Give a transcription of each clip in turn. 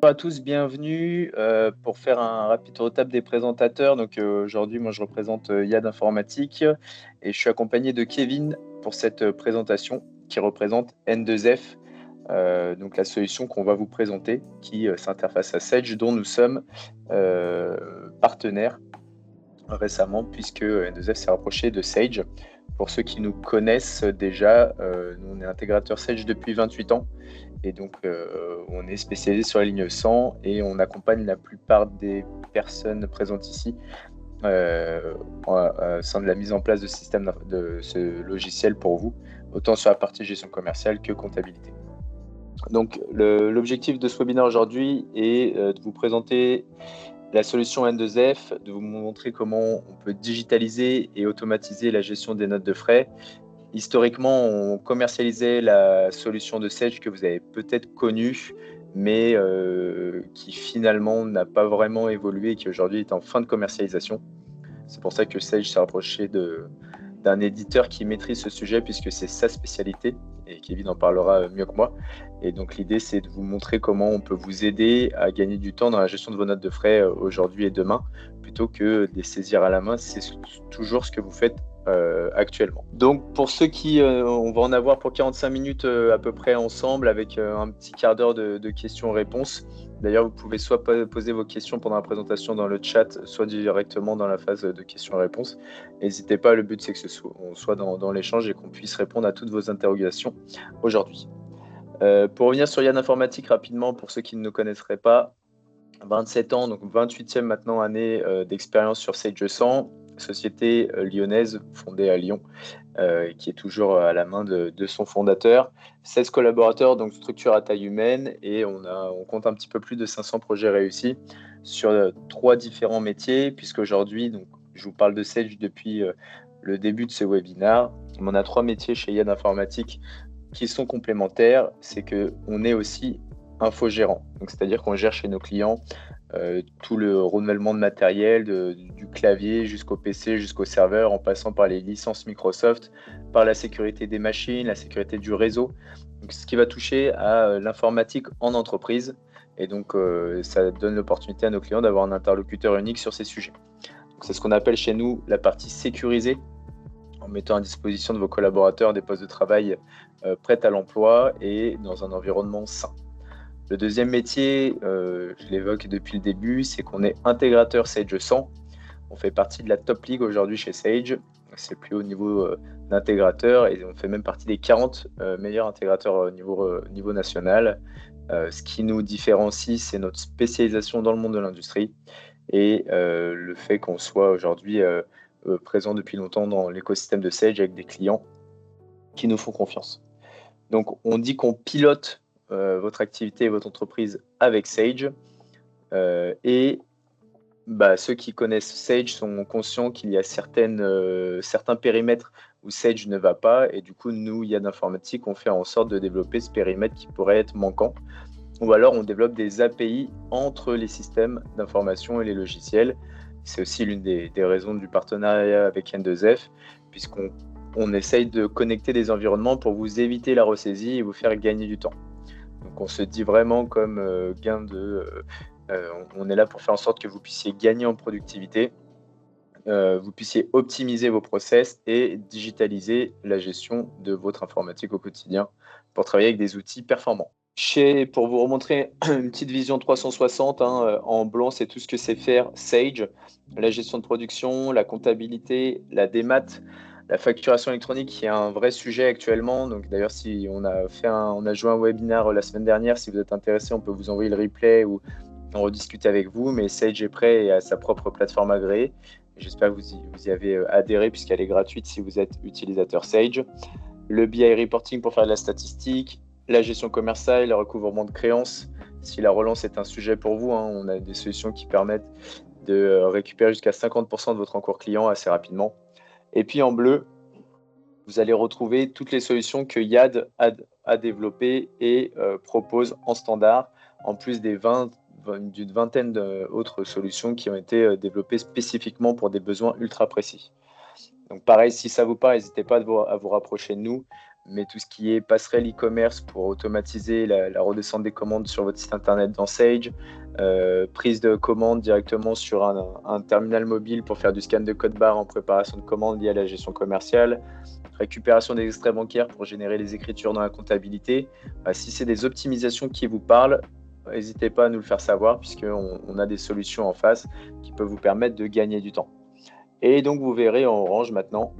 Bonjour à tous, bienvenue pour faire un rapide retap des présentateurs. Aujourd'hui, moi je représente Yad Informatique et je suis accompagné de Kevin pour cette présentation qui représente N2F, donc la solution qu'on va vous présenter qui s'interface à Sage, dont nous sommes partenaires récemment puisque N2F s'est rapproché de Sage. Pour ceux qui nous connaissent déjà, nous on est intégrateur Sage depuis 28 ans. Et donc, on est spécialisé sur la ligne 100 et on accompagne la plupart des personnes présentes ici au sein de la mise en place de système de ce logiciel pour vous, autant sur la partie gestion commerciale que comptabilité. Donc, l'objectif de ce webinaire aujourd'hui est de vous présenter la solution N2F, de vous montrer comment on peut digitaliser et automatiser la gestion des notes de frais. Historiquement, on commercialisait la solution de Sage que vous avez peut-être connue, mais qui finalement n'a pas vraiment évolué et qui aujourd'hui est en fin de commercialisation. C'est pour ça que Sage s'est rapproché d'un éditeur qui maîtrise ce sujet puisque c'est sa spécialité et Kevin en parlera mieux que moi. Et donc l'idée, c'est de vous montrer comment on peut vous aider à gagner du temps dans la gestion de vos notes de frais aujourd'hui et demain, plutôt que de les saisir à la main. C'est toujours ce que vous faites actuellement. Donc pour ceux qui, on va en avoir pour 45 minutes à peu près ensemble avec un petit quart d'heure de questions-réponses. D'ailleurs, vous pouvez soit poser vos questions pendant la présentation dans le chat, soit directement dans la phase de questions-réponses. N'hésitez pas, le but c'est que on soit dans l'échange et qu'on puisse répondre à toutes vos interrogations aujourd'hui. Pour revenir sur Yann Informatique rapidement, pour ceux qui ne nous connaisseraient pas, 27 ans, donc 28e maintenant année d'expérience sur Sage 100, société lyonnaise fondée à Lyon, qui est toujours à la main de son fondateur. 16 collaborateurs, donc structure à taille humaine, et on compte un petit peu plus de 500 projets réussis sur 3 différents métiers, puisqu'aujourd'hui, donc, je vous parle de Sage depuis le début de ce webinaire. On a 3 métiers chez Yann Informatique qui sont complémentaires. C'est qu'on est aussi infogérant, donc c'est-à-dire qu'on gère chez nos clients tout le renouvellement de matériel, du clavier jusqu'au PC, jusqu'au serveur, en passant par les licences Microsoft, par la sécurité des machines, la sécurité du réseau. Donc, ce qui va toucher à l'informatique en entreprise. Et donc, ça donne l'opportunité à nos clients d'avoir un interlocuteur unique sur ces sujets. C'est ce qu'on appelle chez nous la partie sécurisée, en mettant à disposition de vos collaborateurs des postes de travail prêts à l'emploi et dans un environnement sain. Le deuxième métier, je l'évoque depuis le début, c'est qu'on est intégrateur Sage 100. On fait partie de la top league aujourd'hui chez Sage. C'est le plus haut niveau d'intégrateur et on fait même partie des 40 meilleurs intégrateurs au niveau national. Ce qui nous différencie, c'est notre spécialisation dans le monde de l'industrie et le fait qu'on soit aujourd'hui présent depuis longtemps dans l'écosystème de Sage avec des clients qui nous font confiance. Donc, on dit qu'on pilote votre activité et votre entreprise avec Sage. Et ceux qui connaissent Sage sont conscients qu'il y a certains périmètres où Sage ne va pas. Et du coup, nous, Yann Informatique, on fait en sorte de développer ce périmètre qui pourrait être manquant. Ou alors, on développe des API entre les systèmes d'information et les logiciels. C'est aussi l'une des raisons du partenariat avec N2F, puisqu'on essaye de connecter des environnements pour vous éviter la ressaisie et vous faire gagner du temps. Donc on se dit vraiment comme on est là pour faire en sorte que vous puissiez gagner en productivité, vous puissiez optimiser vos process et digitaliser la gestion de votre informatique au quotidien pour travailler avec des outils performants. Pour vous remontrer une petite vision 360, en blanc, c'est tout ce que c'est faire Sage, la gestion de production, la comptabilité, la démat, la facturation électronique qui est un vrai sujet actuellement. Donc d'ailleurs, si on a joué un webinaire la semaine dernière, si vous êtes intéressé, on peut vous envoyer le replay ou on rediscute avec vous. Mais Sage est prêt et a sa propre plateforme agréée. J'espère que vous y avez adhéré puisqu'elle est gratuite si vous êtes utilisateur Sage. Le BI reporting pour faire de la statistique, la gestion commerciale, le recouvrement de créances. Si la relance est un sujet pour vous, on a des solutions qui permettent de récupérer jusqu'à 50% de votre encours client assez rapidement. Et puis en bleu, vous allez retrouver toutes les solutions que Yad a développées et propose en standard, en plus d'une vingtaine d'autres solutions qui ont été développées spécifiquement pour des besoins ultra précis. Donc pareil, si ça vous parle, n'hésitez pas à vous rapprocher de nous. mais tout ce qui est passerelle e-commerce pour automatiser la redescente des commandes sur votre site internet dans Sage, prise de commande directement sur un terminal mobile pour faire du scan de code barre en préparation de commande liée à la gestion commerciale, récupération des extraits bancaires pour générer les écritures dans la comptabilité. Si c'est des optimisations qui vous parlent, n'hésitez pas à nous le faire savoir, puisqu'on a des solutions en face qui peuvent vous permettre de gagner du temps. Et donc, vous verrez en orange maintenant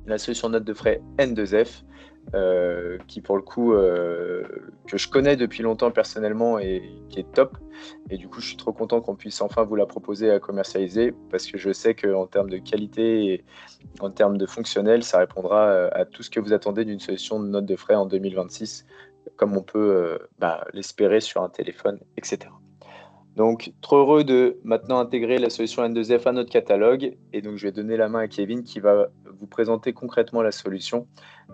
la solution note de frais N2F, qui pour le coup, que je connais depuis longtemps personnellement et qui est top. Et du coup, je suis trop content qu'on puisse enfin vous la proposer à commercialiser, parce que je sais qu'en termes de qualité et en termes de fonctionnel, ça répondra à tout ce que vous attendez d'une solution de note de frais en 2026, comme on peut l'espérer sur un téléphone, etc. Donc, trop heureux de maintenant intégrer la solution N2F à notre catalogue. Et donc, je vais donner la main à Kevin qui va vous présenter concrètement la solution.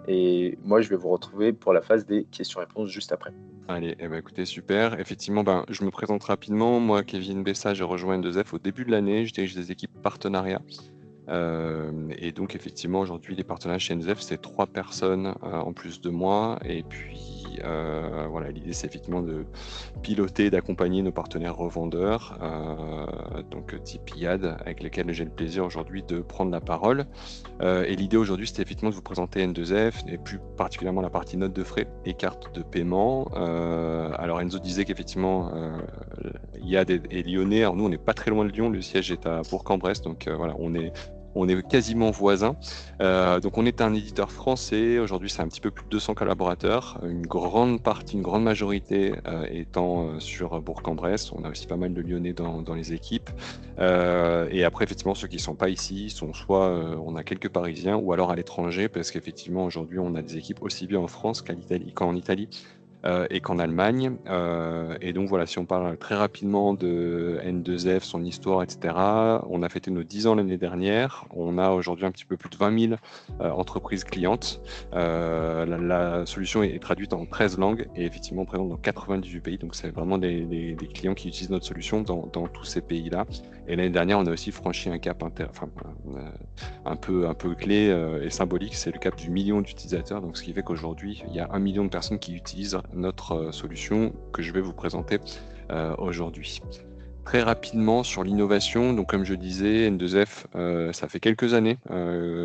Et moi, je vais vous retrouver pour la phase des questions-réponses juste après. Allez, écoutez, super. Effectivement, je me présente rapidement. Moi, Kevin Bessa, j'ai rejoint N2F au début de l'année. Je dirige des équipes partenariats. Et donc, effectivement, aujourd'hui, les partenaires chez N2F, c'est 3 personnes en plus de moi. Et puis, voilà, l'idée, c'est effectivement de piloter, d'accompagner nos partenaires revendeurs, donc type IAD, avec lesquels j'ai le plaisir aujourd'hui de prendre la parole. Et l'idée aujourd'hui, c'était effectivement de vous présenter N2F, et plus particulièrement la partie note de frais et carte de paiement. Alors Enzo disait qu'effectivement, IAD est lyonnais. Alors nous, on n'est pas très loin de Lyon, le siège est à Bourg-en-Bresse, donc voilà, on est quasiment voisins. Donc on est un éditeur français. Aujourd'hui, c'est un petit peu plus de 200 collaborateurs. Une grande majorité étant sur Bourg-en-Bresse. On a aussi pas mal de Lyonnais dans les équipes. Et après, effectivement, ceux qui ne sont pas ici sont soit on a quelques Parisiens ou alors à l'étranger, parce qu'effectivement, aujourd'hui, on a des équipes aussi bien en France qu'en Italie. Et qu'en Allemagne. Et donc voilà, si on parle très rapidement de N2F, son histoire, etc., on a fêté nos 10 ans l'année dernière. On a aujourd'hui un petit peu plus de 20 000 entreprises clientes. La solution est traduite en 13 langues et effectivement présente dans 98 pays. Donc c'est vraiment des clients qui utilisent notre solution dans tous ces pays-là. Et l'année dernière, on a aussi franchi un cap un peu clé et symbolique, c'est le cap du million d'utilisateurs. Donc ce qui fait qu'aujourd'hui, il y a 1 million de personnes qui utilisent notre solution que je vais vous présenter aujourd'hui. Très rapidement sur l'innovation, donc comme je disais, N2F, ça fait quelques années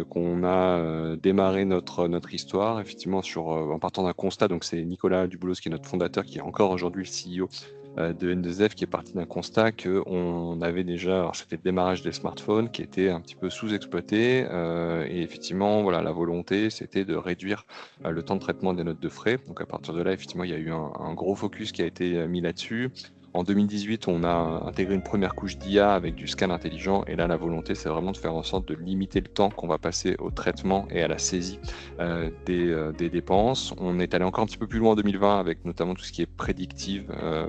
qu'on a démarré notre histoire, effectivement en partant d'un constat. Donc c'est Nicolas Duboulos qui est notre fondateur, qui est encore aujourd'hui le CEO de N2F, qui est parti d'un constat qu'on avait déjà, alors c'était le démarrage des smartphones qui était un petit peu sous-exploité, et effectivement, voilà, la volonté, c'était de réduire le temps de traitement des notes de frais. Donc à partir de là, effectivement, il y a eu un gros focus qui a été mis là-dessus. En 2018, on a intégré une première couche d'IA avec du scan intelligent. Et là, la volonté, c'est vraiment de faire en sorte de limiter le temps qu'on va passer au traitement et à la saisie des dépenses. On est allé encore un petit peu plus loin en 2020 avec notamment tout ce qui est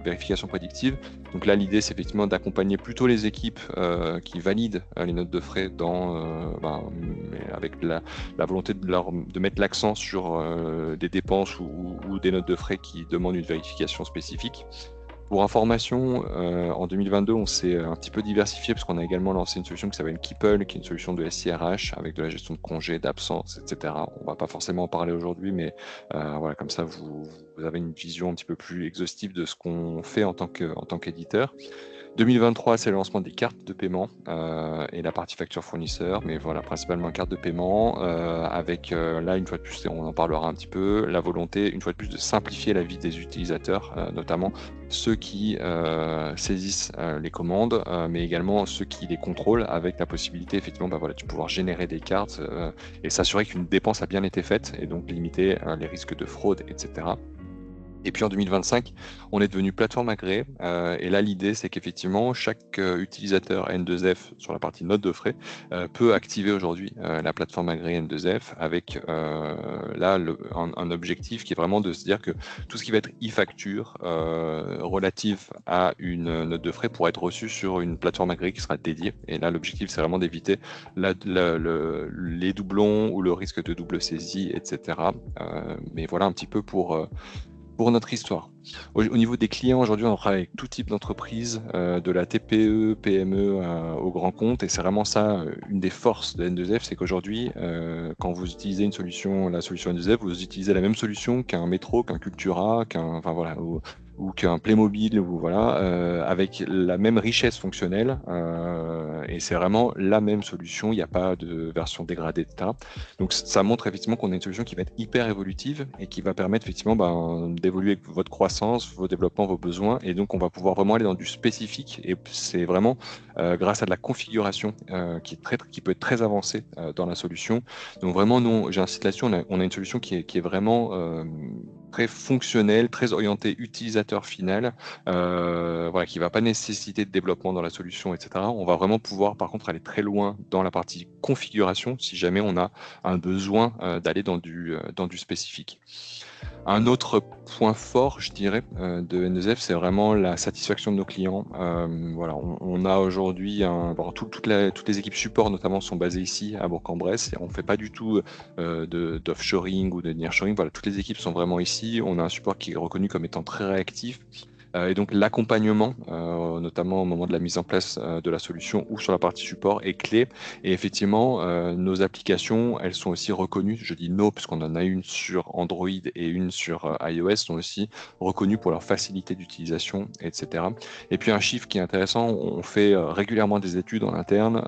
vérification prédictive. Donc là, l'idée, c'est effectivement d'accompagner plutôt les équipes qui valident les notes de frais avec la volonté de mettre l'accent sur des dépenses ou des notes de frais qui demandent une vérification spécifique. Pour information, en 2022, on s'est un petit peu diversifié parce qu'on a également lancé une solution qui s'appelle Keepel, qui est une solution de SIRH avec de la gestion de congés, d'absence, etc. On ne va pas forcément en parler aujourd'hui, mais voilà, comme ça, vous avez une vision un petit peu plus exhaustive de ce qu'on fait en tant qu'éditeur. 2023, c'est le lancement des cartes de paiement et la partie facture fournisseur, mais voilà, principalement carte de paiement avec là, une fois de plus, on en parlera un petit peu, la volonté, une fois de plus, de simplifier la vie des utilisateurs, notamment ceux qui saisissent les commandes, mais également ceux qui les contrôlent, avec la possibilité, effectivement, de pouvoir générer des cartes et s'assurer qu'une dépense a bien été faite et donc limiter les risques de fraude, etc. Et puis en 2025, on est devenu plateforme agréée. Et là, l'idée, c'est qu'effectivement, chaque utilisateur N2F sur la partie note de frais peut activer aujourd'hui la plateforme agréée N2F avec un objectif qui est vraiment de se dire que tout ce qui va être e-facture relative à une note de frais pourra être reçu sur une plateforme agréée qui sera dédiée. Et là, l'objectif, c'est vraiment d'éviter les doublons ou le risque de double saisie, etc. Mais voilà un petit peu pour pour notre histoire. Au niveau des clients, aujourd'hui, on travaille avec tout type d'entreprise, de la TPE, PME au grand compte, et c'est vraiment ça, une des forces de N2F, c'est qu'aujourd'hui, quand vous utilisez la solution N2F, vous utilisez la même solution qu'un métro, qu'un Cultura, enfin voilà, ou qu'un Playmobil, ou voilà, avec la même richesse fonctionnelle, et c'est vraiment la même solution, il n'y a pas de version dégradée, etc. Donc ça montre effectivement qu'on a une solution qui va être hyper évolutive et qui va permettre effectivement d'évoluer avec votre croissance, vos développements, vos besoins, et donc on va pouvoir vraiment aller dans du spécifique, et c'est vraiment grâce à de la configuration qui peut être très avancée dans la solution. Donc vraiment, nous, j'insiste là-dessus, on a une solution qui est vraiment très fonctionnelle, très orientée utilisateur final, voilà, qui ne va pas nécessiter de développement dans la solution, etc. On va vraiment pouvoir par contre aller très loin dans la partie configuration si jamais on a un besoin d'aller dans du spécifique. Un autre point fort, je dirais, de N2F, c'est vraiment la satisfaction de nos clients. Voilà, on a aujourd'hui toutes les équipes support notamment sont basées ici à Bourg-en-Bresse. On ne fait pas du tout d'offshoring ou de nearshoring. Voilà, toutes les équipes sont vraiment ici. On a un support qui est reconnu comme étant très réactif. Et donc l'accompagnement, notamment au moment de la mise en place de la solution ou sur la partie support, est clé. Et effectivement, nos applications, elles sont aussi reconnues. Je dis nos, puisqu'on en a une sur Android et une sur iOS, sont aussi reconnues pour leur facilité d'utilisation, etc. Et puis un chiffre qui est intéressant, on fait régulièrement des études en interne.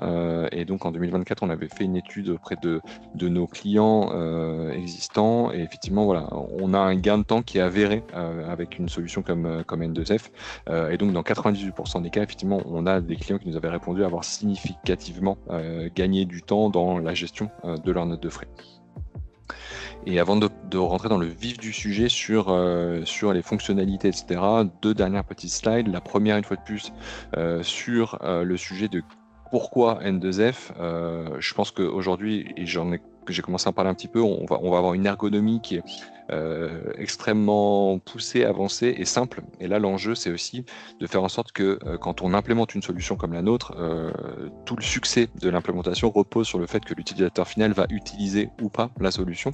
Et donc en 2024, on avait fait une étude auprès de nos clients existants. Et effectivement, voilà, on a un gain de temps qui est avéré avec une solution comme N2F. Et donc, dans 98% des cas, effectivement, on a des clients qui nous avaient répondu avoir significativement gagné du temps dans la gestion de leur note de frais. Et avant de rentrer dans le vif du sujet sur les fonctionnalités, etc., 2 dernières petites slides. La première, une fois de plus, sur le sujet de pourquoi N2F. Je pense qu'aujourd'hui, et j'ai commencé à en parler un petit peu, on va avoir une ergonomie qui est extrêmement poussée, avancée et simple. Et là, l'enjeu, c'est aussi de faire en sorte que quand on implémente une solution comme la nôtre, tout le succès de l'implémentation repose sur le fait que l'utilisateur final va utiliser ou pas la solution.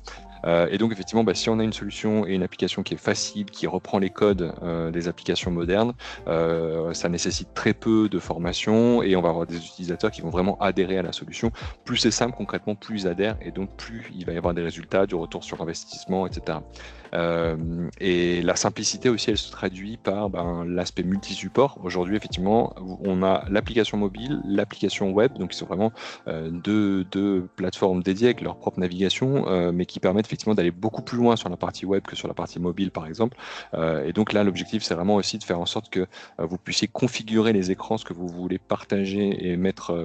Et donc, effectivement, si on a une solution et une application qui est facile, qui reprend les codes des applications modernes, ça nécessite très peu de formation et on va avoir des utilisateurs qui vont vraiment adhérer à la solution. Plus c'est simple, concrètement, plus ils adhèrent et donc plus il va y avoir des résultats, du retour sur investissement, etc. Et la simplicité aussi, elle se traduit par l'aspect multi-support. Aujourd'hui, effectivement, on a l'application mobile, l'application web, donc qui sont vraiment deux plateformes dédiées avec leur propre navigation, mais qui permettent effectivement d'aller beaucoup plus loin sur la partie web que sur la partie mobile, par exemple. Et donc là, l'objectif, c'est vraiment aussi de faire en sorte que vous puissiez configurer les écrans, ce que vous voulez partager et mettre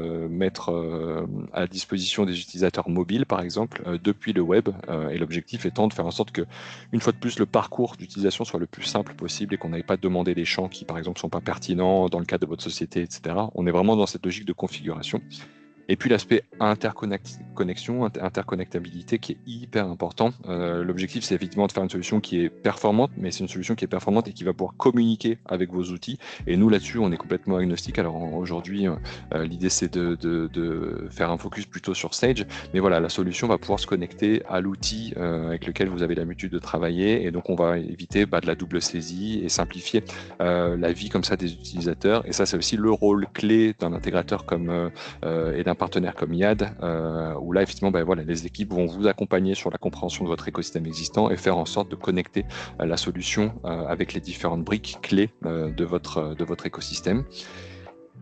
à disposition des utilisateurs mobiles, par exemple, depuis le web. Et l'objectif étant de faire en sorte que une fois de plus, le parcours d'utilisation soit le plus simple possible et qu'on n'aille pas demander des champs qui, par exemple, ne sont pas pertinents dans le cadre de votre société, etc. On est vraiment dans cette logique de configuration. Et puis l'aspect interconnexion, interconnectabilité qui est hyper important. L'objectif, c'est effectivement de faire une solution qui est performante, mais c'est une solution qui est performante et qui va pouvoir communiquer avec vos outils. Et nous, là-dessus, on est complètement agnostique. Alors aujourd'hui, l'idée, c'est de faire un focus plutôt sur Sage. Mais voilà, la solution va pouvoir se connecter à l'outil avec lequel vous avez l'habitude de travailler. Et donc, on va éviter de la double saisie et simplifier la vie comme ça des utilisateurs. Et ça, c'est aussi le rôle clé d'un intégrateur et d'un partenaire comme IAD, où là, effectivement, les équipes vont vous accompagner sur la compréhension de votre écosystème existant et faire en sorte de connecter la solution avec les différentes briques clés de votre écosystème.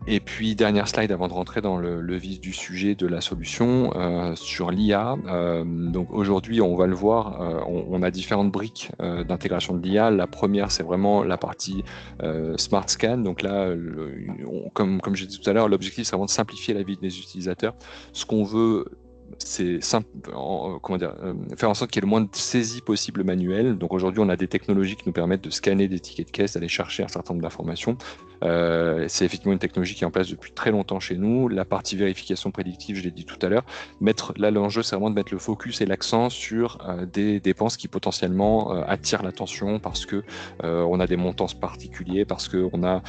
Et puis, dernière slide avant de rentrer dans le vif du sujet de la solution, sur l'IA. Donc aujourd'hui, on va le voir, on a différentes briques d'intégration de l'IA. La première, c'est vraiment la partie Smart Scan. Donc là, comme j'ai dit tout à l'heure, l'objectif, c'est vraiment de simplifier la vie des utilisateurs. Ce qu'on veut, c'est faire en sorte qu'il y ait le moins de saisie possible manuelle. Donc aujourd'hui, on a des technologies qui nous permettent de scanner des tickets de caisse, d'aller chercher un certain nombre d'informations. C'est effectivement une technologie qui est en place depuis très longtemps chez nous. La partie vérification prédictive, je l'ai dit tout à l'heure. Là, l'enjeu, c'est vraiment de mettre le focus et l'accent sur des dépenses qui potentiellement attirent l'attention parce que on a des montants particuliers, parce qu'on a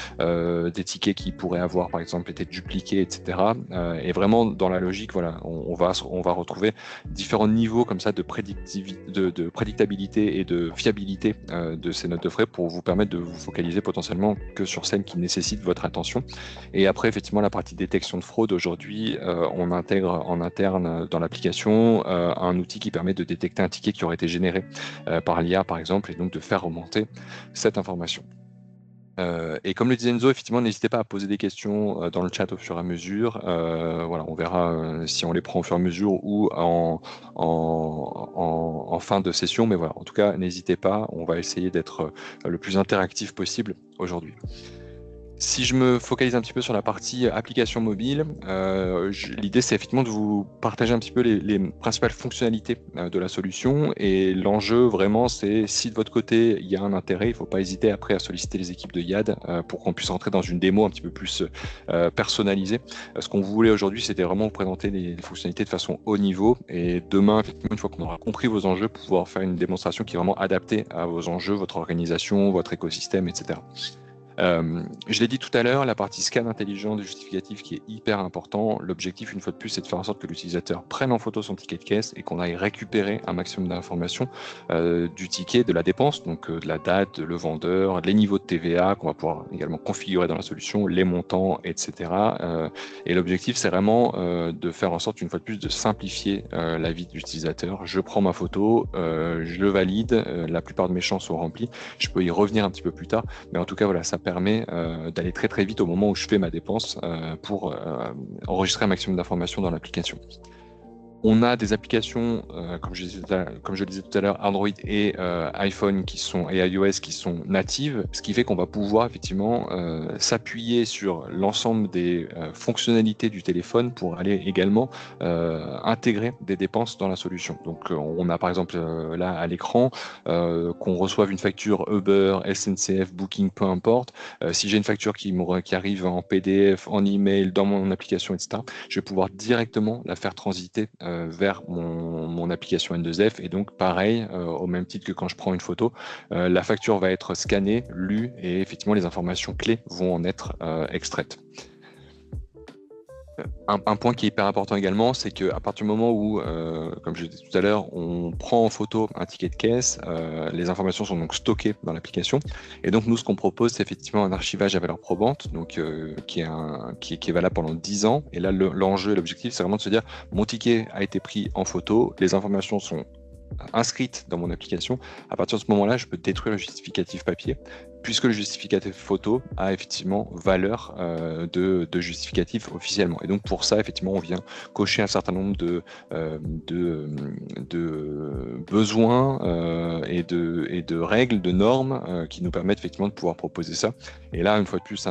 des tickets qui pourraient avoir, par exemple, été dupliqués, etc. Et vraiment, dans la logique, voilà, on on va retrouver différents niveaux comme ça de prédictabilité et de fiabilité de ces notes de frais pour vous permettre de vous focaliser potentiellement que sur celles qui nécessitent votre attention. Et après, effectivement, la partie détection de fraude, aujourd'hui, on intègre en interne dans l'application un outil qui permet de détecter un ticket qui aurait été généré par l'IA, par exemple, et donc de faire remonter cette information. Et comme le disait Enzo, effectivement, n'hésitez pas à poser des questions dans le chat au fur et à mesure. Voilà, on verra si on les prend au fur et à mesure ou en fin de session. Mais voilà, en tout cas, n'hésitez pas. On va essayer d'être le plus interactif possible aujourd'hui. Si je me focalise un petit peu sur la partie application mobile, l'idée c'est effectivement de vous partager un petit peu les principales fonctionnalités de la solution, et l'enjeu vraiment c'est si de votre côté il y a un intérêt, il ne faut pas hésiter après à solliciter les équipes de YAD pour qu'on puisse rentrer dans une démo un petit peu plus personnalisée. Ce qu'on voulait aujourd'hui c'était vraiment vous présenter les fonctionnalités de façon haut niveau, et demain effectivement une fois qu'on aura compris vos enjeux, pouvoir faire une démonstration qui est vraiment adaptée à vos enjeux, votre organisation, votre écosystème, etc. Je l'ai dit tout à l'heure, la partie scan intelligent de justificatif qui est hyper important. L'objectif, une fois de plus, c'est de faire en sorte que l'utilisateur prenne en photo son ticket de caisse et qu'on aille récupérer un maximum d'informations du ticket, de la dépense, donc de la date, le vendeur, les niveaux de TVA qu'on va pouvoir également configurer dans la solution, les montants, etc. Et l'objectif, c'est vraiment de faire en sorte, une fois de plus, de simplifier la vie de l'utilisateur. Je prends ma photo, je valide, la plupart de mes champs sont remplis. Je peux y revenir un petit peu plus tard, mais en tout cas, voilà, ça permet d'aller très très vite au moment où je fais ma dépense pour enregistrer un maximum d'informations dans l'application. On a des applications, comme je le disais tout à l'heure, Android et iPhone et iOS qui sont natives, ce qui fait qu'on va pouvoir effectivement s'appuyer sur l'ensemble des fonctionnalités du téléphone pour aller également intégrer des dépenses dans la solution. Donc on a par exemple là à l'écran qu'on reçoive une facture Uber, SNCF, Booking, peu importe. Si j'ai une facture qui arrive en PDF, en email, dans mon application, etc., je vais pouvoir directement la faire transiter vers mon application N2F, et donc pareil, au même titre que quand je prends une photo, la facture va être scannée, lue, et effectivement les informations clés vont en être extraites. Un point qui est hyper important également, c'est qu'à partir du moment où, comme je disais tout à l'heure, on prend en photo un ticket de caisse, les informations sont donc stockées dans l'application. Et donc nous, ce qu'on propose, c'est effectivement un archivage à valeur probante, donc qui est valable pendant 10 ans. Et là, l'enjeu et l'objectif, c'est vraiment de se dire, mon ticket a été pris en photo, les informations sont inscrites dans mon application. À partir de ce moment-là, je peux détruire le justificatif papier, puisque le justificatif photo a effectivement valeur de justificatif officiellement. Et donc pour ça, effectivement, on vient cocher un certain nombre de besoins et de règles, de normes qui nous permettent effectivement de pouvoir proposer ça. Et là, une fois de plus,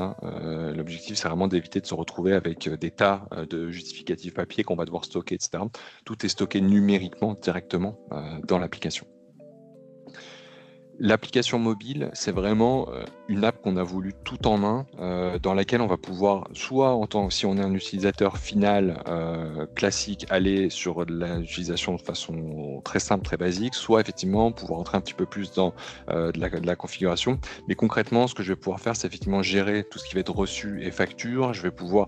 l'objectif, c'est vraiment d'éviter de se retrouver avec des tas de justificatifs papier qu'on va devoir stocker, etc. Tout est stocké numériquement directement dans l'application. L'application mobile, c'est vraiment une app qu'on a voulu tout en main, dans laquelle on va pouvoir, soit si on est un utilisateur final classique, aller sur l'utilisation de façon très simple, très basique, soit effectivement pouvoir entrer un petit peu plus dans de la configuration. Mais concrètement, ce que je vais pouvoir faire, c'est effectivement gérer tout ce qui va être reçu et facture. Je vais pouvoir,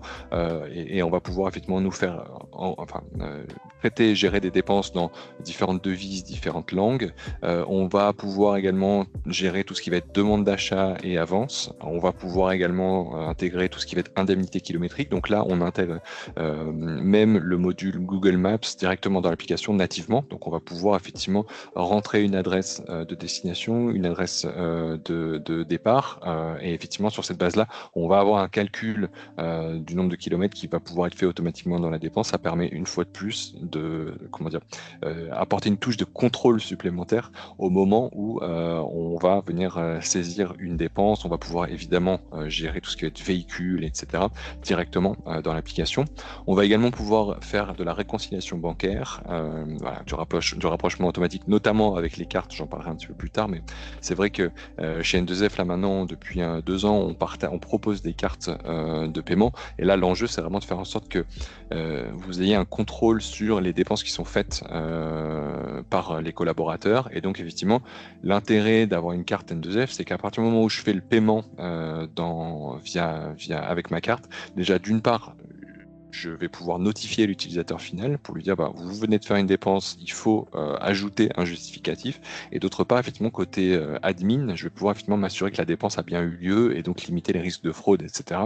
et on va pouvoir effectivement nous faire, traiter, gérer des dépenses dans différentes devises, différentes langues. On va pouvoir également gérer tout ce qui va être demande d'achat et avance. On va pouvoir également intégrer tout ce qui va être indemnité kilométrique. Donc là, on intègre même le module Google Maps directement dans l'application nativement. Donc on va pouvoir effectivement rentrer une adresse de destination, une adresse de départ. Et effectivement, sur cette base-là, on va avoir un calcul du nombre de kilomètres qui va pouvoir être fait automatiquement dans la dépense. Ça permet une fois de plus de apporter une touche de contrôle supplémentaire au moment où on va venir saisir une dépense. On va pouvoir évidemment gérer tout ce qui va être véhicule, etc. directement dans l'application. On va également pouvoir faire de la réconciliation bancaire, du rapprochement automatique, notamment avec les cartes. J'en parlerai un petit peu plus tard, mais c'est vrai que chez N2F, là maintenant, depuis 2 ans, on propose des cartes de paiement. Et là, l'enjeu, c'est vraiment de faire en sorte que vous ayez un contrôle sur les dépenses qui sont faites par les collaborateurs. Et donc, effectivement, l'intérêt d'avoir une carte N2F, c'est qu'à partir du moment où je fais le paiement avec ma carte, déjà d'une part, je vais pouvoir notifier l'utilisateur final pour lui dire vous venez de faire une dépense, il faut ajouter un justificatif. Et d'autre part, effectivement, côté admin, je vais pouvoir effectivement m'assurer que la dépense a bien eu lieu et donc limiter les risques de fraude, etc.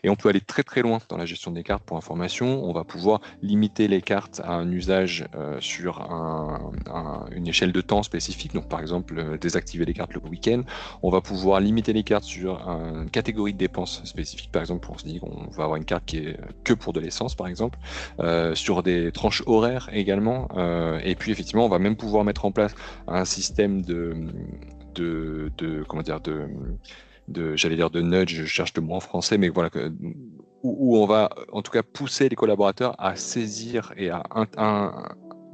Et on peut aller très très loin dans la gestion des cartes pour information. On va pouvoir limiter les cartes à un usage sur une échelle de temps spécifique. Donc par exemple, désactiver les cartes le week-end. On va pouvoir limiter les cartes sur une catégorie de dépenses spécifique. Par exemple, on se dit qu'on va avoir une carte qui est que pour de l'essence, par exemple, sur des tranches horaires également. Et puis effectivement, on va même pouvoir mettre en place un système j'allais dire de nudge, je cherche le mot en français, mais voilà, où on va en tout cas pousser les collaborateurs à saisir et à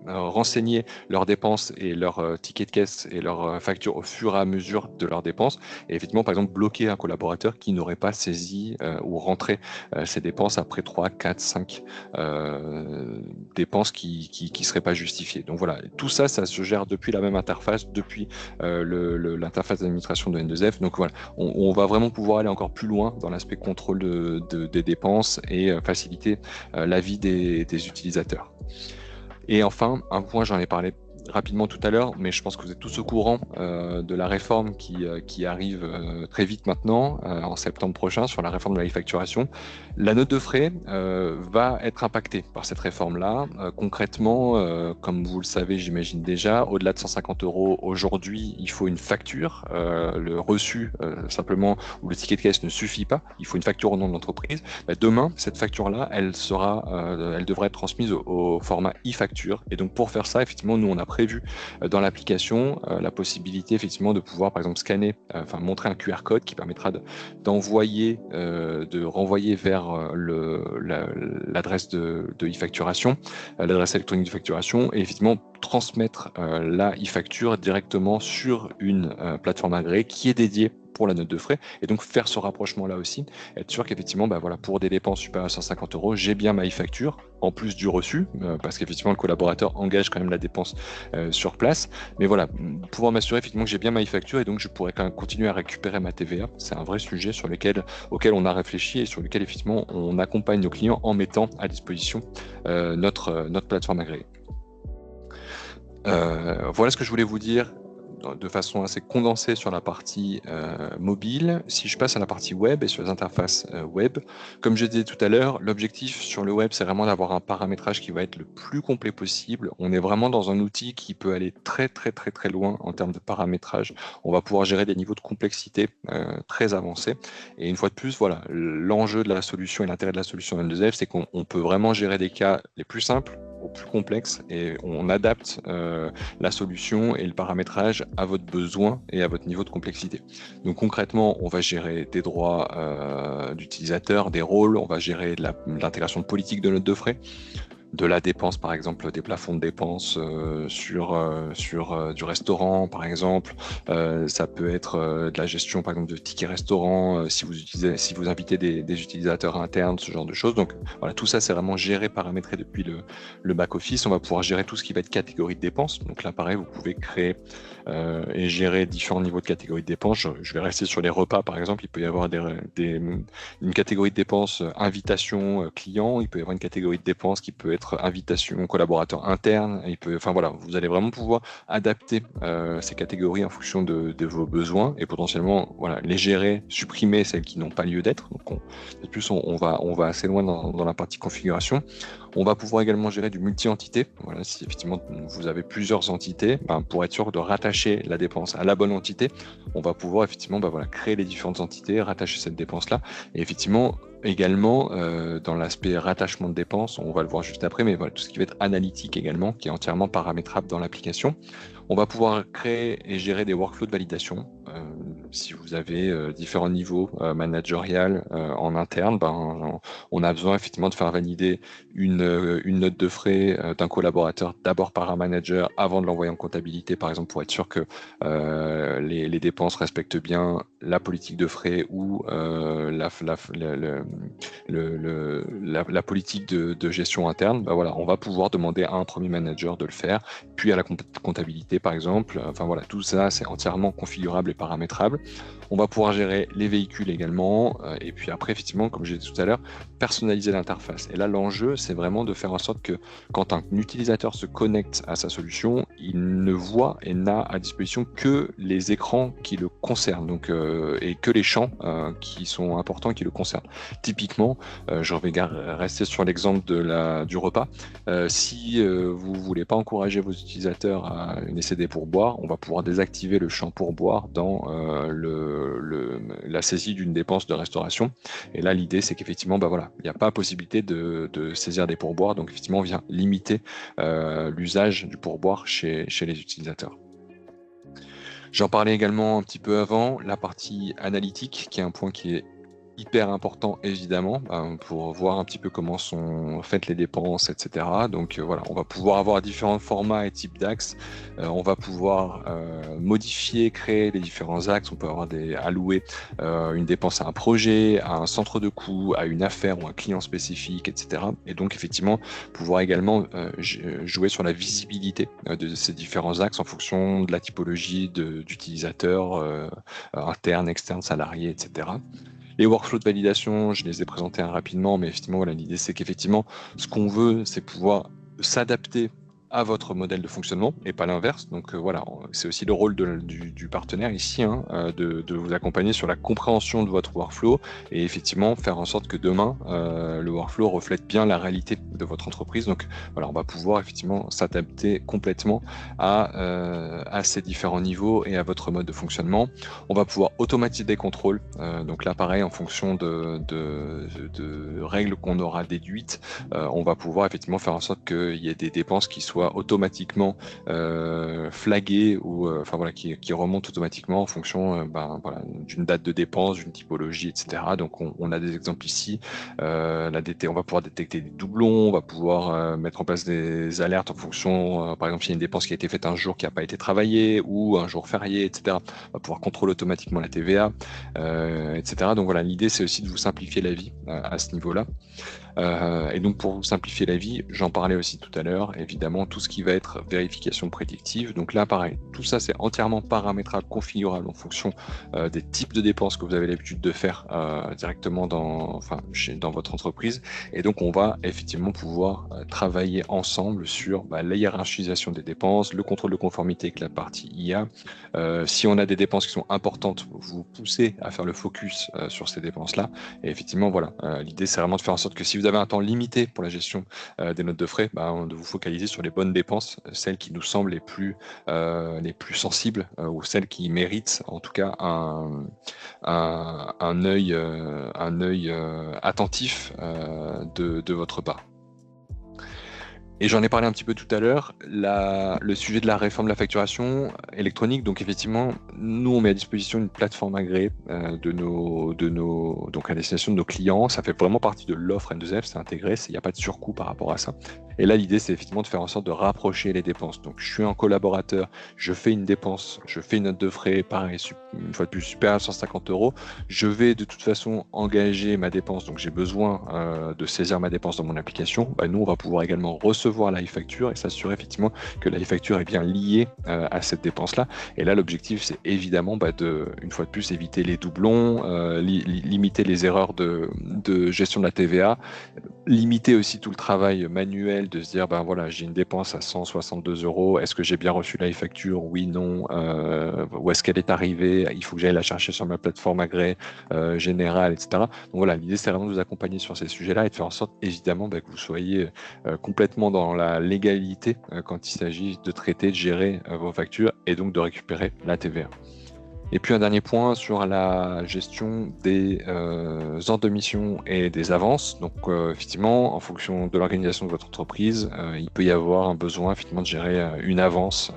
renseigner leurs dépenses et leurs tickets de caisse et leurs factures au fur et à mesure de leurs dépenses. Et effectivement, par exemple, bloquer un collaborateur qui n'aurait pas saisi ou rentré ses dépenses après 3, 4, 5 dépenses qui ne seraient pas justifiées. Donc voilà, tout ça, ça se gère depuis la même interface, depuis l'interface d'administration de N2F. Donc voilà, on va vraiment pouvoir aller encore plus loin dans l'aspect contrôle des dépenses et faciliter la vie des utilisateurs. Et enfin, un point, j'en ai parlé rapidement tout à l'heure, mais je pense que vous êtes tous au courant de la réforme qui arrive très vite maintenant, en septembre prochain, sur la réforme de la e-facturation. La note de frais va être impactée par cette réforme-là. Concrètement, comme vous le savez, j'imagine déjà, au-delà de 150 € aujourd'hui, il faut une facture. Le reçu, simplement, ou le ticket de caisse ne suffit pas. Il faut une facture au nom de l'entreprise. Demain, cette facture-là, elle devrait être transmise au format e-facture. Et donc, pour faire ça, effectivement, nous, on a prévu dans l'application la possibilité effectivement de pouvoir par exemple scanner, montrer un QR code qui permettra de renvoyer vers l'adresse de e-facturation, l'adresse électronique de facturation, et effectivement transmettre la e-facture directement sur une plateforme agréée qui est dédiée pour la note de frais, et donc faire ce rapprochement là aussi, être sûr qu'effectivement pour des dépenses supérieures à 150 €, j'ai bien ma e-facture en plus du reçu, parce qu'effectivement le collaborateur engage quand même la dépense sur place, mais voilà, pouvoir m'assurer effectivement que j'ai bien ma e-facture et donc je pourrais quand même continuer à récupérer ma TVA. C'est un vrai sujet auquel on a réfléchi et sur lequel effectivement on accompagne nos clients en mettant à disposition notre plateforme agréée. Voilà ce que je voulais vous dire de façon assez condensée sur la partie mobile. Si je passe à la partie web et sur les interfaces web, comme je disais tout à l'heure, l'objectif sur le web, c'est vraiment d'avoir un paramétrage qui va être le plus complet possible. On est vraiment dans un outil qui peut aller très très très très loin en termes de paramétrage. On va pouvoir gérer des niveaux de complexité très avancés. Et une fois de plus, voilà, l'enjeu de la solution et l'intérêt de la solution N2F, c'est qu'on peut vraiment gérer des cas les plus simples au plus complexe et on adapte la solution et le paramétrage à votre besoin et à votre niveau de complexité. Donc concrètement, on va gérer des droits d'utilisateurs, des rôles, on va gérer l'intégration de politique de notes de frais, de la dépense, par exemple, des plafonds de dépenses sur du restaurant, par exemple. Ça peut être de la gestion, par exemple, de tickets restaurant, si vous invitez des utilisateurs internes, ce genre de choses. Donc voilà, tout ça, c'est vraiment géré, paramétré depuis le back-office. On va pouvoir gérer tout ce qui va être catégorie de dépenses. Donc là, pareil, vous pouvez créer et gérer différents niveaux de catégorie de dépenses. Je vais rester sur les repas, par exemple. Il peut y avoir une catégorie de dépenses invitation client. Il peut y avoir une catégorie de dépenses qui peut être invitation collaborateur interne. Vous allez vraiment pouvoir adapter ces catégories en fonction de vos besoins et potentiellement les gérer, supprimer celles qui n'ont pas lieu d'être. Donc on va assez loin dans la partie configuration. On va pouvoir également gérer du multi-entité. Voilà, si effectivement vous avez plusieurs entités, pour être sûr de rattacher la dépense à la bonne entité, on va pouvoir effectivement créer les différentes entités, rattacher cette dépense-là. Et effectivement, également, dans l'aspect rattachement de dépenses, on va le voir juste après, mais voilà, tout ce qui va être analytique également, qui est entièrement paramétrable dans l'application. On va pouvoir créer et gérer des workflows de validation. Si vous avez différents niveaux managérial en interne, on a besoin effectivement de faire valider une note de frais d'un collaborateur d'abord par un manager avant de l'envoyer en comptabilité, par exemple, pour être sûr que les dépenses respectent bien la politique de frais ou la politique de gestion interne, bah voilà, on va pouvoir demander à un premier manager de le faire, puis à la comptabilité par exemple. Enfin voilà, tout ça c'est entièrement configurable et paramétrable. On va pouvoir gérer les véhicules également, et puis après effectivement, comme j'ai dit tout à l'heure, personnaliser l'interface. Et là l'enjeu c'est vraiment de faire en sorte que quand un utilisateur se connecte à sa solution, il ne voit et n'a à disposition que les écrans qui le concernent, donc, et que les champs qui sont importants qui le concernent. Typiquement, je vais rester sur l'exemple du repas. Si vous ne voulez pas encourager vos utilisateurs à laisser des pourboires, on va pouvoir désactiver le champ pourboire dans la saisie d'une dépense de restauration. Et là, l'idée, c'est qu'effectivement, bah voilà, il n'y a pas possibilité de saisir des pourboires. Donc, effectivement, on vient limiter l'usage du pourboire chez les utilisateurs. J'en parlais également un petit peu avant, la partie analytique, qui est un point qui est hyper important évidemment pour voir un petit peu comment sont faites les dépenses, etc. Donc voilà, on va pouvoir avoir différents formats et types d'axes. On va pouvoir modifier, créer les différents axes. On peut avoir allouer une dépense à un projet, à un centre de coût, à une affaire ou un client spécifique, etc. Et donc effectivement pouvoir également jouer sur la visibilité de ces différents axes en fonction de la typologie d'utilisateurs internes, externes, salariés, etc. Les workflows de validation, je les ai présentés rapidement, mais effectivement, voilà, l'idée c'est qu'effectivement, ce qu'on veut, c'est pouvoir s'adapter à votre modèle de fonctionnement et pas l'inverse. Donc voilà, c'est aussi le rôle du partenaire ici, de vous accompagner sur la compréhension de votre workflow et effectivement faire en sorte que demain, le workflow reflète bien la réalité de votre entreprise. Donc voilà, on va pouvoir effectivement s'adapter complètement à ces différents niveaux et à votre mode de fonctionnement. On va pouvoir automatiser des contrôles. Donc là, pareil, en fonction de règles qu'on aura déduites, on va pouvoir effectivement faire en sorte qu'il y ait des dépenses qui soient automatiquement flaguées ou enfin voilà, qui remontent automatiquement en fonction voilà, d'une date de dépense, d'une typologie, etc. Donc on a des exemples ici. On va pouvoir détecter des doublons, on va pouvoir mettre en place des alertes en fonction, par exemple, s'il y a une dépense qui a été faite un jour qui n'a pas été travaillée ou un jour férié, etc. On va pouvoir contrôler automatiquement la TVA, etc. Donc voilà, l'idée c'est aussi de vous simplifier la vie à ce niveau-là. Et donc pour vous simplifier la vie, j'en parlais aussi tout à l'heure, évidemment tout ce qui va être vérification prédictive. Donc là pareil, tout ça c'est entièrement paramétrable, configurable en fonction des types de dépenses que vous avez l'habitude de faire directement dans votre entreprise. Et donc on va effectivement pouvoir travailler ensemble sur la hiérarchisation des dépenses, le contrôle de conformité avec la partie IA. Si on a des dépenses qui sont importantes, vous poussez à faire le focus sur ces dépenses-là. Et effectivement, voilà, l'idée c'est vraiment de faire en sorte que si vous avez un temps limité pour la gestion des notes de frais, de vous focaliser sur les bonnes dépenses, celles qui nous semblent les plus sensibles ou celles qui méritent en tout cas un œil attentif de votre part. Et j'en ai parlé un petit peu tout à l'heure, le sujet de la réforme de la facturation électronique. Donc effectivement, nous on met à disposition une plateforme agréée donc à destination de nos clients. Ça fait vraiment partie de l'offre N2F, c'est intégré, il n'y a pas de surcoût par rapport à ça. Et là l'idée c'est effectivement de faire en sorte de rapprocher les dépenses. Donc je suis un collaborateur, je fais une dépense, je fais une note de frais, pareil, une fois de plus supérieure à 150 €. Je vais de toute façon engager ma dépense, donc j'ai besoin de saisir ma dépense dans mon application. Nous on va pouvoir également recevoir la e-facture et s'assurer effectivement que la e-facture est bien liée à cette dépense-là. Et là, l'objectif, c'est évidemment une fois de plus, éviter les doublons, limiter les erreurs de gestion de la TVA, limiter aussi tout le travail manuel de se dire, voilà, j'ai une dépense à 162 €, est-ce que j'ai bien reçu la e-facture? Oui, non. Où est-ce qu'elle est arrivée? Il faut que j'aille la chercher sur ma plateforme agréée générale, etc. Donc voilà, l'idée, c'est vraiment de vous accompagner sur ces sujets-là et de faire en sorte, évidemment, que vous soyez complètement dans la légalité quand il s'agit de traiter, de gérer vos factures et donc de récupérer la TVA. Et puis un dernier point sur la gestion des ordres de mission et des avances. Donc effectivement, en fonction de l'organisation de votre entreprise, il peut y avoir un besoin effectivement de gérer une avance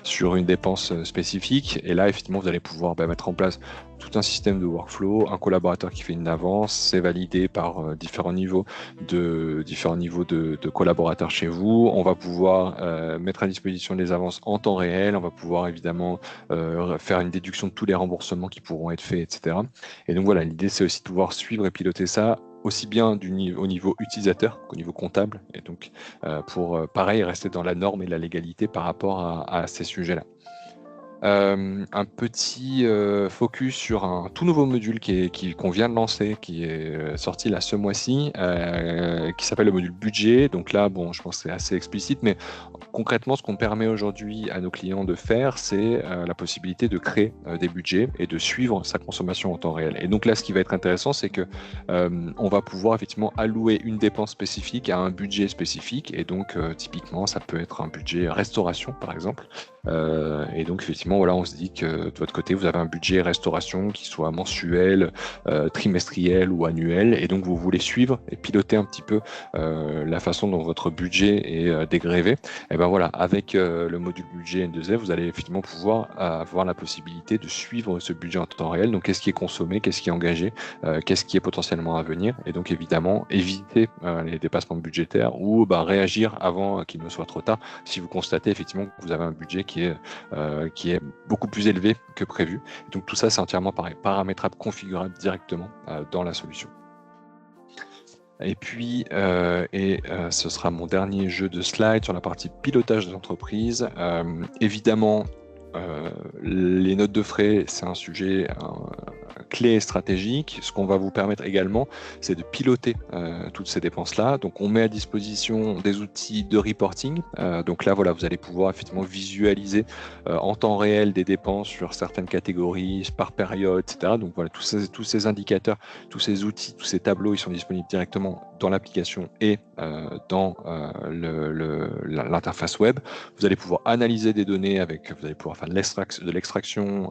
sur une dépense spécifique. Et là, effectivement, vous allez pouvoir mettre en place tout un système de workflow, un collaborateur qui fait une avance, c'est validé par différents niveaux de collaborateurs chez vous. On va pouvoir mettre à disposition les avances en temps réel. On va pouvoir évidemment faire une déduction de tous les remboursements qui pourront être faits, etc. Et donc voilà, l'idée c'est aussi de pouvoir suivre et piloter ça aussi bien au niveau utilisateur qu'au niveau comptable, et donc pour pareil rester dans la norme et la légalité par rapport à ces sujets-là. Un petit focus sur un tout nouveau module qu'on vient de lancer, qui est sorti là ce mois-ci, qui s'appelle le module budget. Donc là, bon, je pense que c'est assez explicite, mais concrètement, ce qu'on permet aujourd'hui à nos clients de faire, c'est la possibilité de créer des budgets et de suivre sa consommation en temps réel. Et donc là, ce qui va être intéressant, c'est que on va pouvoir effectivement allouer une dépense spécifique à un budget spécifique. Et donc, typiquement, ça peut être un budget restauration, par exemple. Et donc effectivement voilà, on se dit que de votre côté vous avez un budget restauration qui soit mensuel, trimestriel ou annuel, et donc vous voulez suivre et piloter un petit peu la façon dont votre budget est dégrévé. Et ben voilà, avec le module budget N2F, vous allez effectivement pouvoir avoir la possibilité de suivre ce budget en temps réel. Donc qu'est-ce qui est consommé, qu'est-ce qui est engagé, qu'est-ce qui est potentiellement à venir, et donc évidemment éviter les dépassements budgétaires ou réagir avant qu'il ne soit trop tard si vous constatez effectivement que vous avez un budget qui est beaucoup plus élevé que prévu. Donc tout ça, c'est entièrement pareil, paramétrable, configurable directement dans la solution. Et puis, ce sera mon dernier jeu de slide sur la partie pilotage de l'entreprise. Évidemment, les notes de frais, c'est un sujet clé et stratégique. Ce qu'on va vous permettre également, c'est de piloter toutes ces dépenses-là. Donc, on met à disposition des outils de reporting. Donc là, voilà, vous allez pouvoir effectivement visualiser en temps réel des dépenses sur certaines catégories, par période, etc. Donc voilà, tous ces indicateurs, tous ces outils, tous ces tableaux, ils sont disponibles directement dans l'application et dans l'interface web. Vous allez pouvoir analyser des données vous allez pouvoir faire de l'extraction,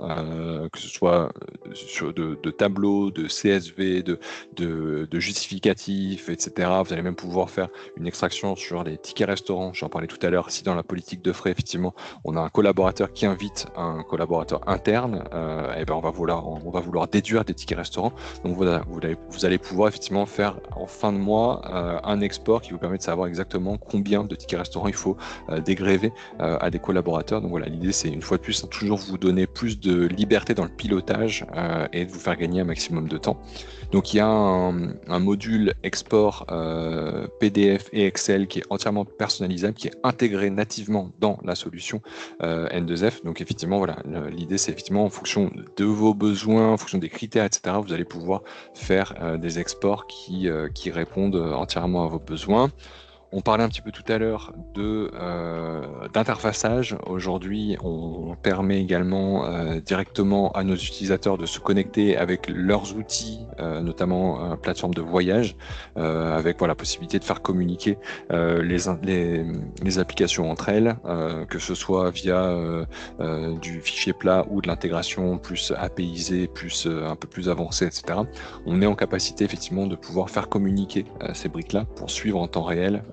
que ce soit de tableaux, de CSV, de justificatifs, etc. Vous allez même pouvoir faire une extraction sur les tickets restaurants. J'en parlais tout à l'heure. Si dans la politique de frais, effectivement, on a un collaborateur qui invite un collaborateur interne, et ben on va vouloir déduire des tickets restaurants. Donc voilà, vous allez pouvoir effectivement faire en fin de mois un export qui vous permet de savoir exactement combien de tickets restaurants il faut dégréver à des collaborateurs. Donc voilà, l'idée c'est une fois de plus toujours vous donner plus de liberté dans le pilotage et de vous faire gagner un maximum de temps. Donc il y a un module export PDF et Excel qui est entièrement personnalisable, qui est intégré nativement dans la solution N2F. Donc effectivement, voilà, l'idée c'est effectivement en fonction de vos besoins, en fonction des critères, etc., vous allez pouvoir faire des exports qui répondent entièrement à vos besoins. On parlait un petit peu tout à l'heure d'interfaçage. Aujourd'hui, on permet également directement à nos utilisateurs de se connecter avec leurs outils, notamment plateforme de voyage, avec la possibilité de faire communiquer les applications entre elles, que ce soit via du fichier plat ou de l'intégration plus APIsée, plus un peu plus avancée, etc. On est en capacité effectivement de pouvoir faire communiquer ces briques-là pour suivre en temps réel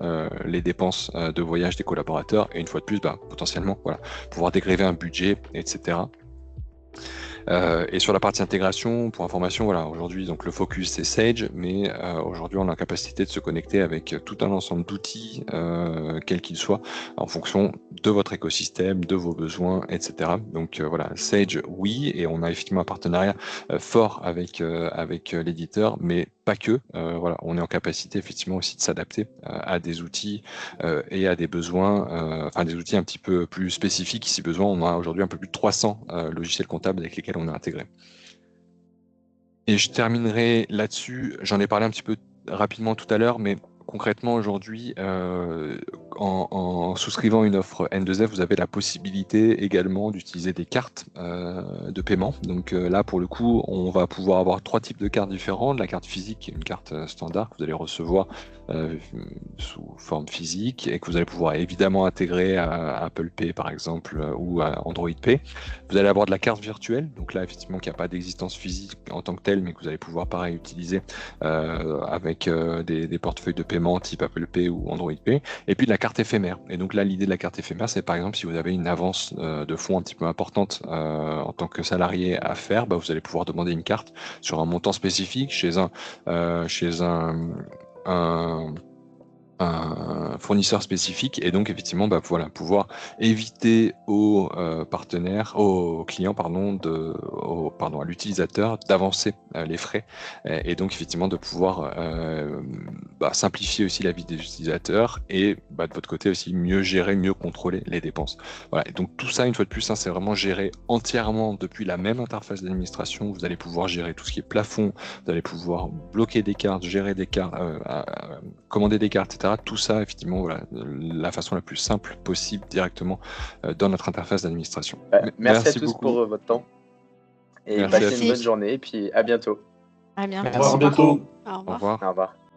les dépenses de voyage des collaborateurs, et une fois de plus, potentiellement, pouvoir dégréver un budget, etc. Et sur la partie intégration, pour information, aujourd'hui, donc le focus c'est Sage, mais aujourd'hui on a la capacité de se connecter avec tout un ensemble d'outils, quels qu'ils soient, en fonction de votre écosystème, de vos besoins, etc. Donc Sage, oui, et on a effectivement un partenariat fort avec l'éditeur, mais pas que. On est en capacité effectivement aussi de s'adapter à des outils et à des besoins, des outils un petit peu plus spécifiques. Si besoin, on a aujourd'hui un peu plus de 300 logiciels comptables avec lesquels on est intégré. Et je terminerai là-dessus. J'en ai parlé un petit peu rapidement tout à l'heure, mais concrètement aujourd'hui, en souscrivant une offre N2F, vous avez la possibilité également d'utiliser des cartes de paiement. Donc là, pour le coup, on va pouvoir avoir 3 types de cartes différentes. La carte physique, une carte standard que vous allez recevoir sous forme physique et que vous allez pouvoir évidemment intégrer à Apple Pay par exemple ou à Android Pay. Vous allez avoir de la carte virtuelle, donc là effectivement qui n'a pas d'existence physique en tant que telle, mais que vous allez pouvoir pareil utiliser avec des portefeuilles de paiement type Apple Pay ou Android Pay, et puis de la carte éphémère. Et donc là l'idée de la carte éphémère, c'est par exemple si vous avez une avance de fonds un petit peu importante en tant que salarié à faire, bah, vous allez pouvoir demander une carte sur un montant spécifique chez un fournisseur spécifique, et donc effectivement voilà, pouvoir éviter aux partenaires, aux clients à l'utilisateur d'avancer les frais, et donc effectivement de pouvoir simplifier aussi la vie des utilisateurs et de votre côté aussi mieux gérer, mieux contrôler les dépenses. Voilà, et donc tout ça une fois de plus, c'est vraiment géré entièrement depuis la même interface d'administration. Vous allez pouvoir gérer tout ce qui est plafond, vous allez pouvoir bloquer des cartes, gérer des cartes, commander des cartes, etc. Tout ça, effectivement, voilà, la façon la plus simple possible directement dans notre interface d'administration. Merci à tous beaucoup pour votre temps et Merci passez une bonne journée et puis à bientôt. À bientôt. Merci beaucoup. Au Au revoir. revoir. Au revoir.